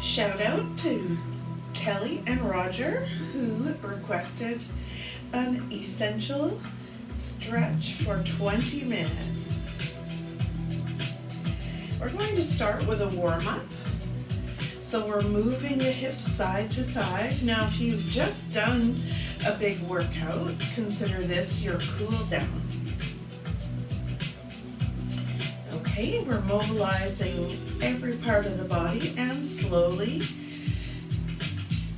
Shout out to Kelly and Roger who requested an essential stretch for 20 minutes. We're going to start with a warm-up. So we're moving the hips side to side. Now if you've just done a big workout, consider this your cool down. Okay, we're mobilizing every part of the body and slowly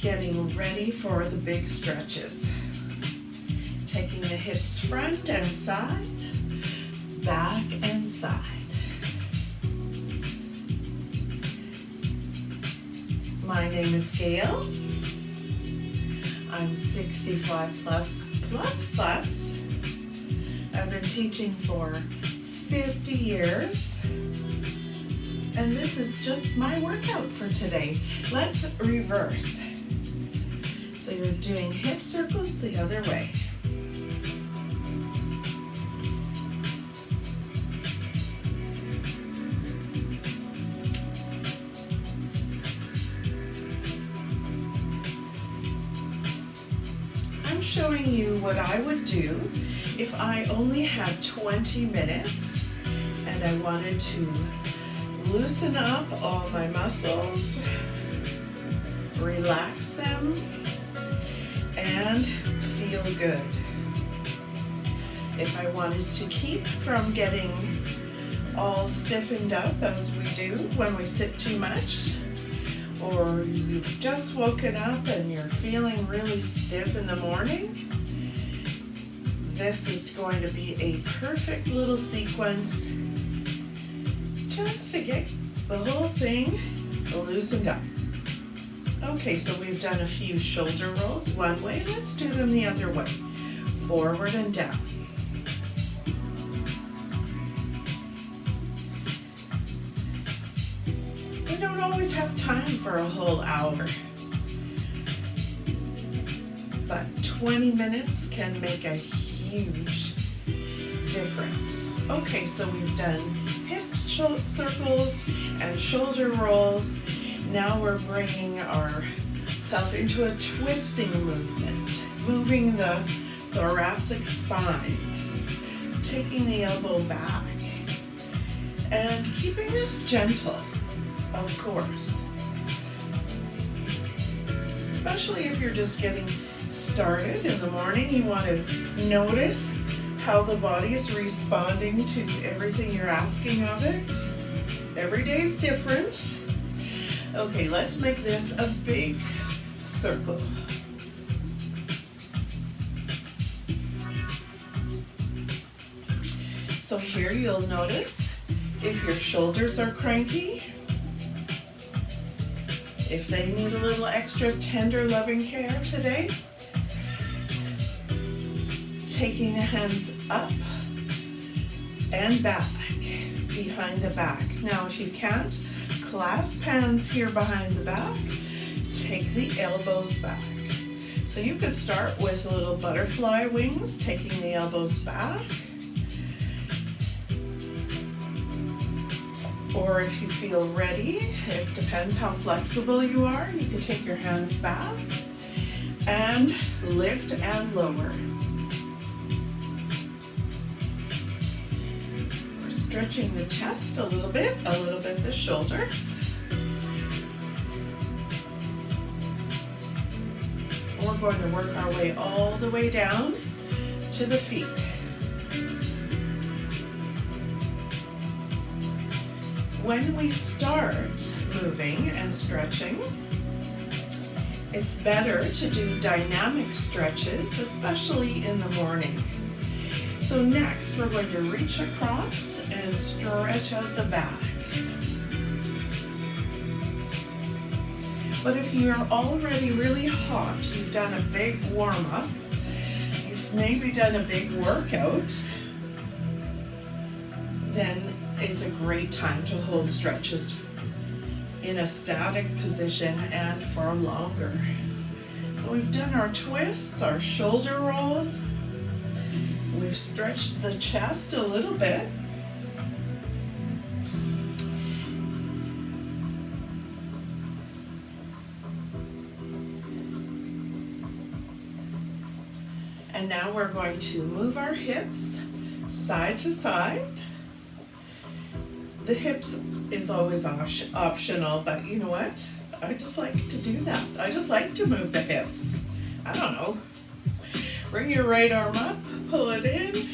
getting ready for the big stretches. Taking the hips front and side, back and side. My name is Gail. I'm 65 plus. I've been teaching for 50 years. And this is just my workout for today. Let's reverse. So you're doing hip circles the other way. I'm showing you what I would do if I only had 20 minutes and I wanted to loosen up all my muscles, relax them, and feel good. If I wanted to keep from getting all stiffened up as we do when we sit too much, or you've just woken up and you're feeling really stiff in the morning, this is going to be a perfect little sequence just to get the whole thing loosened up. Okay, so we've done a few shoulder rolls one way. Let's do them the other way. Forward and down. We don't always have time for a whole hour, but 20 minutes can make a huge difference. Okay, so we've done hip circles and shoulder rolls. Now we're bringing ourselves into a twisting movement, moving the thoracic spine, taking the elbow back, and keeping this gentle, of course. Especially if you're just getting started in the morning, you want to notice how the body is responding to everything you're asking of it. Every day is different. Okay, let's make this a big circle. So here you'll notice if your shoulders are cranky, if they need a little extra tender loving care today, taking the hands up and back, behind the back. Now if you can't, clasp hands here behind the back, take the elbows back. So you could start with little butterfly wings, taking the elbows back. Or if you feel ready, it depends how flexible you are, you can take your hands back and lift and lower. We're stretching the chest a little bit the shoulders. We're going to work our way all the way down to the feet. When we start moving and stretching, it's better to do dynamic stretches, especially in the morning. So next, we're going to reach across and stretch out the back. But if you're already really hot, you've done a big warm-up, you've maybe done a big workout, then it's a great time to hold stretches in a static position and for longer. So we've done our twists, our shoulder rolls. We've stretched the chest a little bit. And now we're going to move our hips side to side. The hips is always optional, but you know what? I just like to do that. I just like to move the hips. I don't know. Bring your right arm up, pull it in,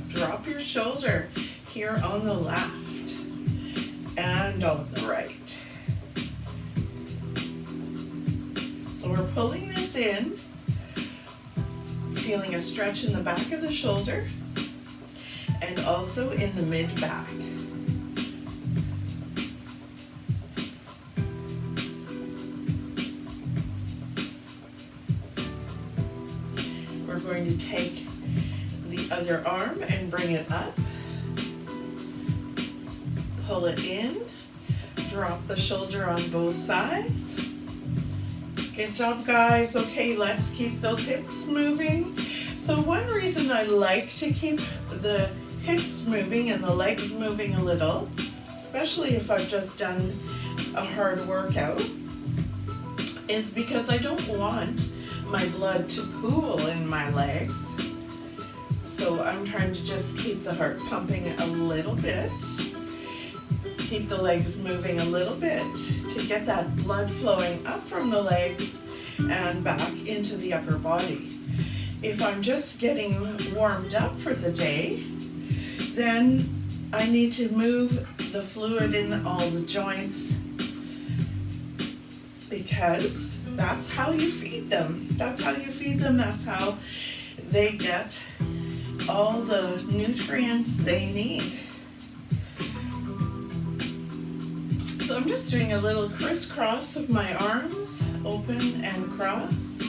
drop your shoulder here on the left and on the right. So we're pulling this in, feeling a stretch in the back of the shoulder and also in the mid-back. We're going to take the other arm and bring it up, pull it in, drop the shoulder on both sides. Good job, guys. Okay, let's keep those hips moving. So one reason I like to keep the hips moving and the legs moving a little, especially if I've just done a hard workout, is because I don't want my blood to pool in my legs. So I'm trying to just keep the heart pumping a little bit, keep the legs moving a little bit to get that blood flowing up from the legs and back into the upper body. If I'm just getting warmed up for the day, then I need to move the fluid in all the joints, because that's how you feed them. That's how you feed them. That's how they get all the nutrients they need. So I'm just doing a little crisscross of my arms, open and cross,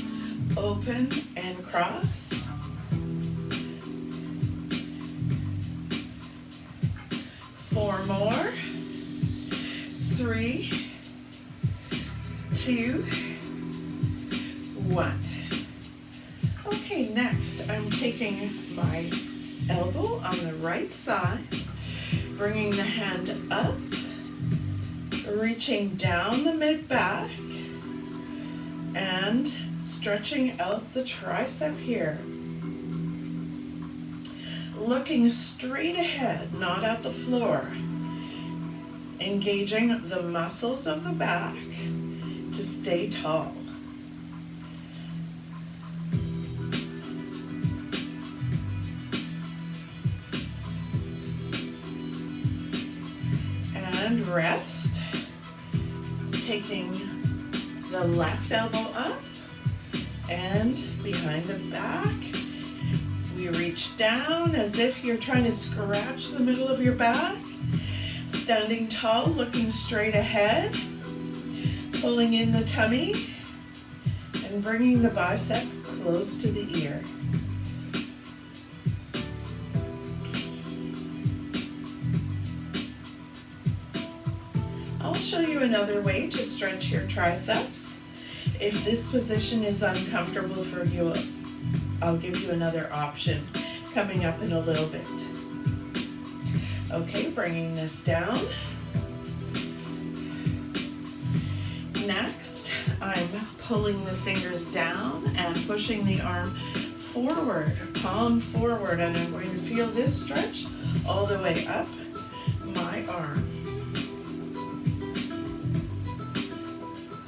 open and cross. Four more. 3, 2, 1. Okay, next I'm taking my elbow on the right side, bringing the hand up, reaching down the mid-back and stretching out the tricep here. Looking straight ahead, not at the floor. Engaging the muscles of the back to stay tall. And rest. Taking the left elbow up and behind the back. We reach down as if you're trying to scratch the middle of your back. Standing tall, looking straight ahead. Pulling in the tummy and bringing the bicep close to the ear. I'll show you another way to stretch your triceps. If this position is uncomfortable for you, I'll give you another option coming up in a little bit. Okay, bringing this down. Next, I'm pulling the fingers down and pushing the arm forward, palm forward, and I'm going to feel this stretch all the way up my arm.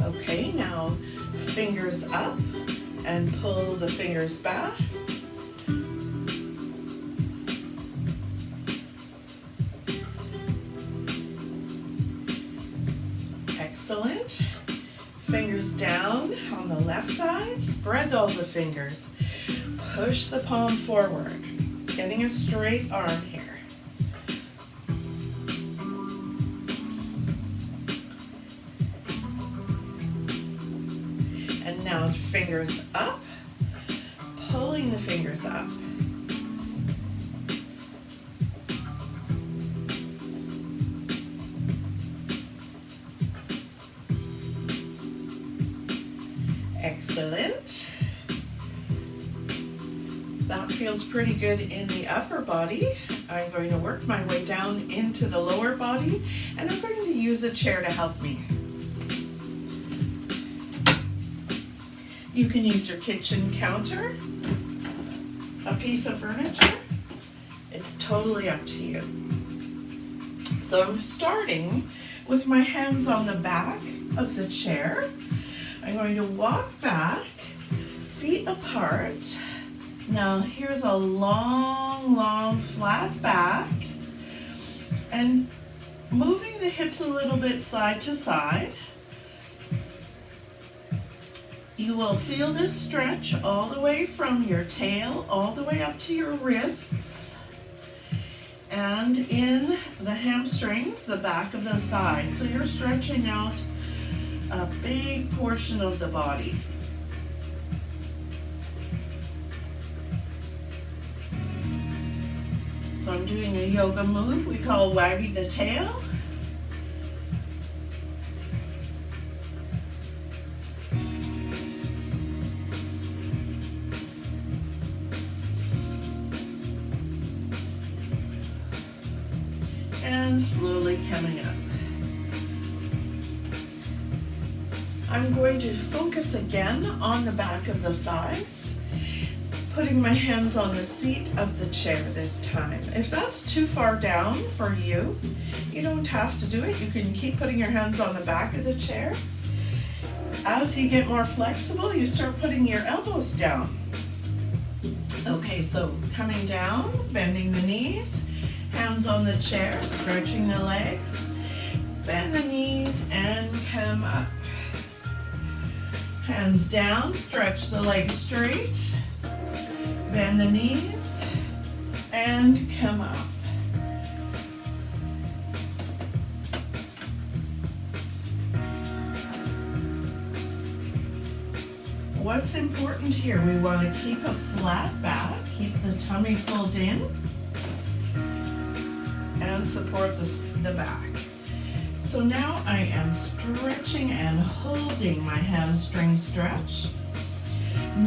Okay, now fingers up and pull the fingers back. Excellent. Fingers down on the left side. Spread all the fingers. Push the palm forward, getting a straight arm here. And now fingers up, pulling the fingers up. Excellent. That feels pretty good in the upper body. I'm going to work my way down into the lower body, and I'm going to use a chair to help me. You can use your kitchen counter a piece of furniture. It's totally up to you. So I'm starting with my hands on the back of the chair. I'm going to walk back, feet apart. Now here's a long flat back, and moving the hips a little bit side to side. You will feel this stretch all the way from your tail all the way up to your wrists and in the hamstrings, the back of the thighs. So you're stretching out a big portion of the body. So I'm doing a yoga move we call wagging the tail. And slowly coming up. I'm going to focus again on the back of the thighs, putting my hands on the seat of the chair this time. If that's too far down for you, you don't have to do it. You can keep putting your hands on the back of the chair. As you get more flexible, you start putting your elbows down. Okay, so coming down, bending the knees, hands on the chair, stretching the legs, bend the knees and come up. Hands down, stretch the legs straight, bend the knees and come up. What's important here? We want to keep a flat back, keep the tummy pulled in, and support the back. So now I am stretching and holding my hamstring stretch,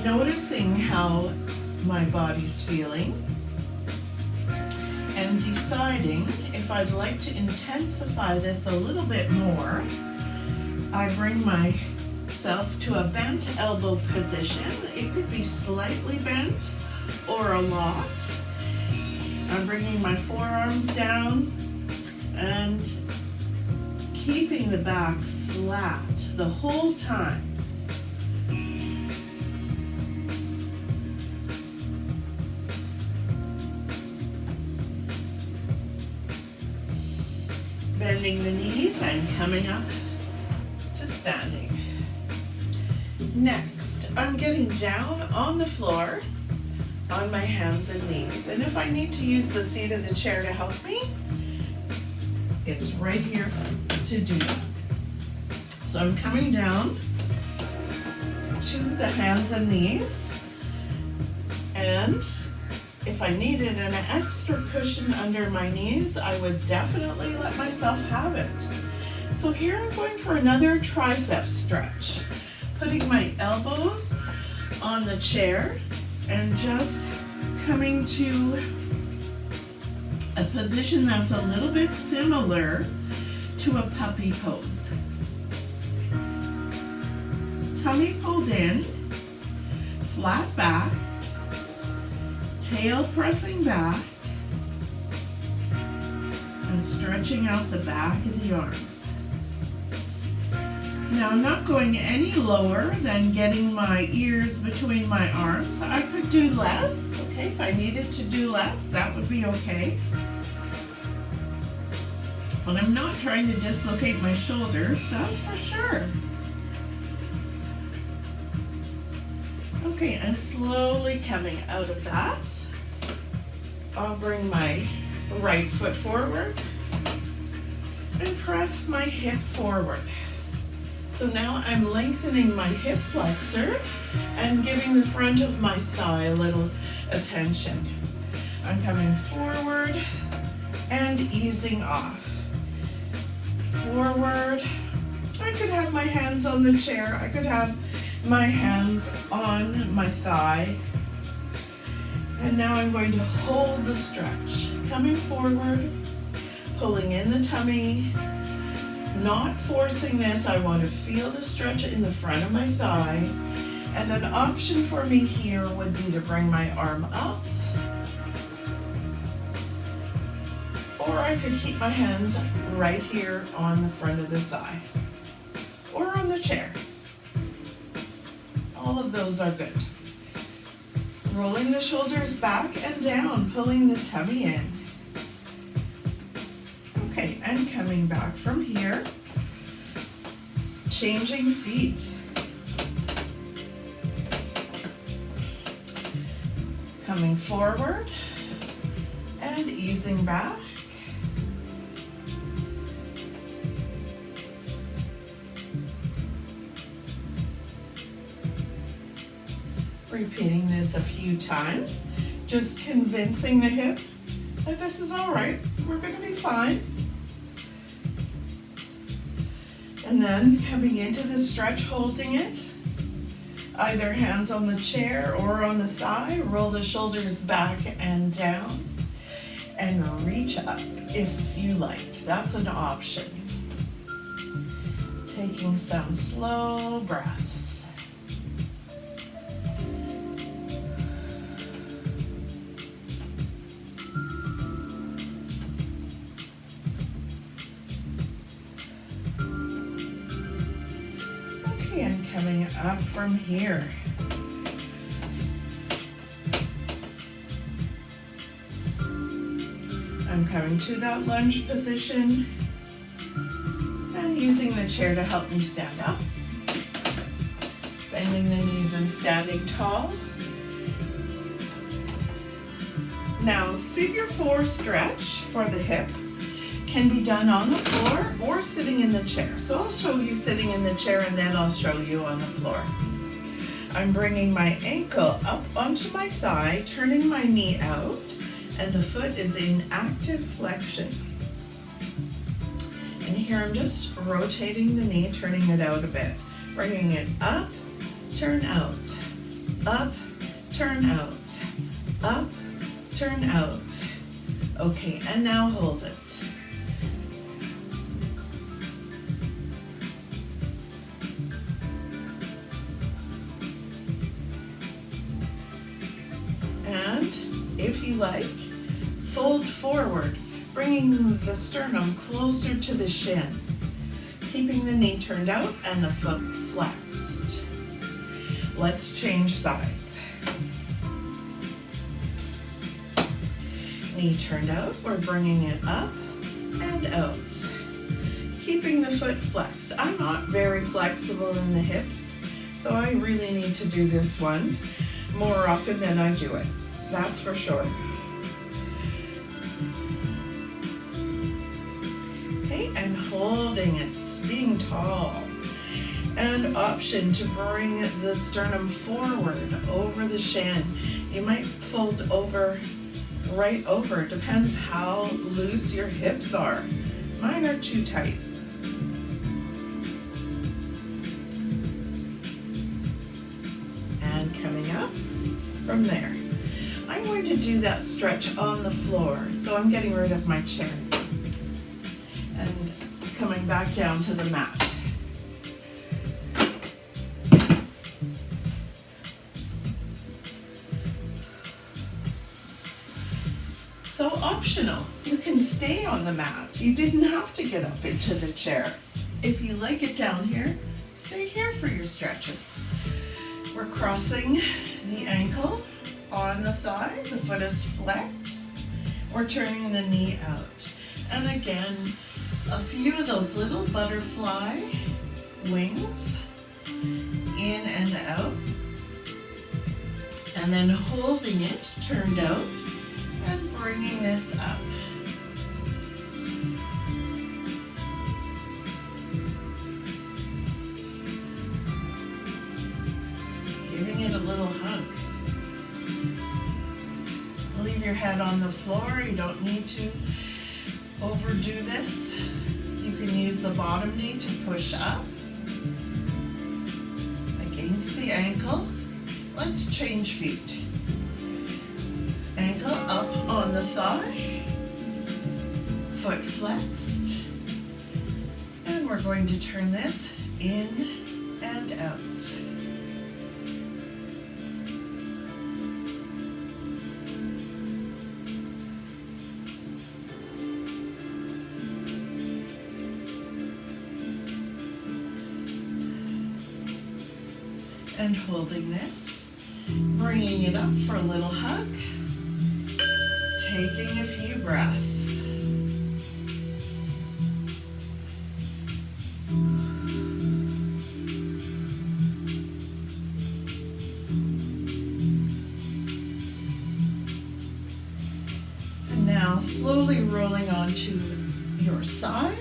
noticing how my body's feeling, and deciding if I'd like to intensify this a little bit more. I bring myself to a bent elbow position. It could be slightly bent or a lot. I'm bringing my forearms down and keeping the back flat the whole time. Bending the knees and coming up to standing. Next, I'm getting down on the floor on my hands and knees. And if I need to use the seat of the chair to help me, it's right here to do that. So I'm coming down to the hands and knees, and if I needed an extra cushion under my knees, I would definitely let myself have it. So here I'm going for another tricep stretch, putting my elbows on the chair and just coming to a position that's a little bit similar to a puppy pose. Tummy pulled in, flat back, tail pressing back, and stretching out the back of the arms. Now I'm not going any lower than getting my ears between my arms. I could do less, okay? If I needed to do less, that would be okay. But I'm not trying to dislocate my shoulders, that's for sure. Okay, and slowly coming out of that, I'll bring my right foot forward and press my hip forward. So now I'm lengthening my hip flexor and giving the front of my thigh a little attention. I'm coming forward and easing off. Forward. I could have my hands on the chair. I could have my hands on my thigh. And now I'm going to hold the stretch. Coming forward, pulling in the tummy, not forcing this. I want to feel the stretch in the front of my thigh And an option for me here would be to bring my arm up, or I could keep my hands right here on the front of the thigh, or on the chair. All of those are good. Rolling the shoulders back and down, pulling the tummy in. Okay, and coming back from here, changing feet. Coming forward and easing back. Repeating this a few times, just convincing the hip that this is all right, we're going to be fine. And then coming into the stretch, holding it, either hands on the chair or on the thigh, roll the shoulders back and down, and reach up if you like. That's an option. Taking some slow breaths. Okay, and coming up from here. I'm coming to that lunge position and using the chair to help me stand up. Bending the knees and standing tall. Now, figure 4 stretch for the hip can be done on the floor or sitting in the chair. So I'll show you sitting in the chair and then I'll show you on the floor. I'm bringing my ankle up onto my thigh, turning my knee out, and the foot is in active flexion. And here I'm just rotating the knee, turning it out a bit, bringing it up, turn out, up, turn out, up, turn out. Okay, and now hold it. And if you like, fold forward, bringing the sternum closer to the shin, keeping the knee turned out and the foot flexed. Let's change sides. Knee turned out, we're bringing it up and out, keeping the foot flexed. I'm not very flexible in the hips, so I really need to do this one more often than I do it. That's for sure. Okay, and holding it, being tall. And option to bring the sternum forward over the shin. You might fold over, right over, depends how loose your hips are. Mine are too tight. And coming up from there. I'm going to do that stretch on the floor, so I'm getting rid of my chair and coming back down to the mat. So optional, you can stay on the mat. You didn't have to get up into the chair. If you like it down here, stay here for your stretches. We're crossing the ankle on the thigh, the foot is flexed. We're turning the knee out. And again, a few of those little butterfly wings, in and out. And then holding it, turned out, and bringing this up. Giving it a little hug. Leave your head on the floor. You don't need to overdo this. You can use the bottom knee to push up against the ankle. Let's change feet. Ankle up on the thigh, foot flexed, and we're going to turn this in and out. and holding this, bringing it up for a little hug, taking a few breaths. And now slowly rolling onto your side,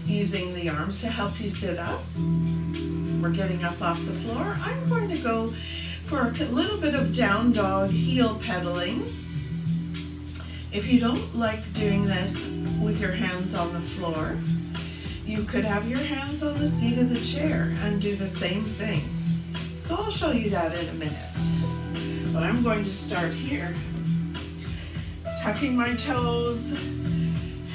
using the arms to help you sit up. We're getting up off the floor. I'm going to go for a little bit of down dog heel pedaling. If you don't like doing this with your hands on the floor, you could have your hands on the seat of the chair and do the same thing. So I'll show you that in a minute. But I'm going to start here. Tucking my toes,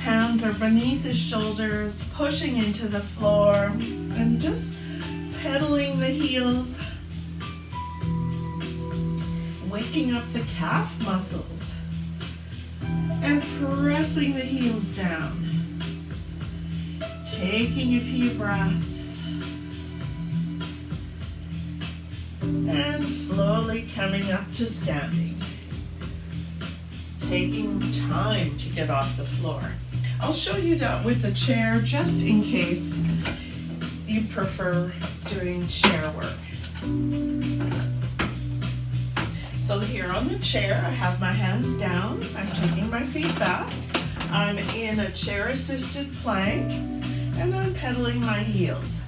hands are beneath the shoulders, pushing into the floor, and just pedaling the heels, waking up the calf muscles, and pressing the heels down. Taking a few breaths, and slowly coming up to standing. Taking time to get off the floor. I'll show you that with the chair just in case you prefer doing chair work. So here on the chair, I have my hands down. I'm taking my feet back. I'm in a chair-assisted plank, and I'm pedaling my heels.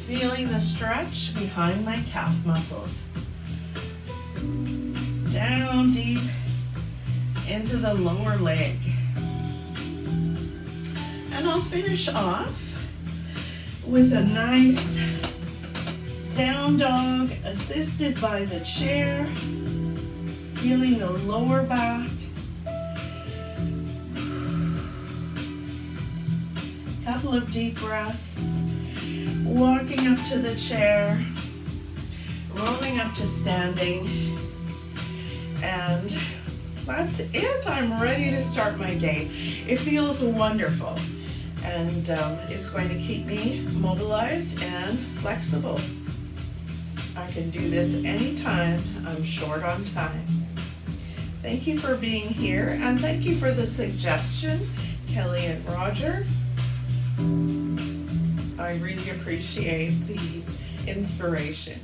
Feeling the stretch behind my calf muscles. Down deep into the lower leg. And I'll finish off with a nice down dog assisted by the chair, feeling the lower back. Couple of deep breaths, walking up to the chair, rolling up to standing, and that's it. I'm ready to start my day. It feels wonderful, and it's going to keep me mobilized and flexible. I can do this anytime I'm short on time. Thank you for being here, and thank you for the suggestion, Kelly and Roger. I really appreciate the inspiration.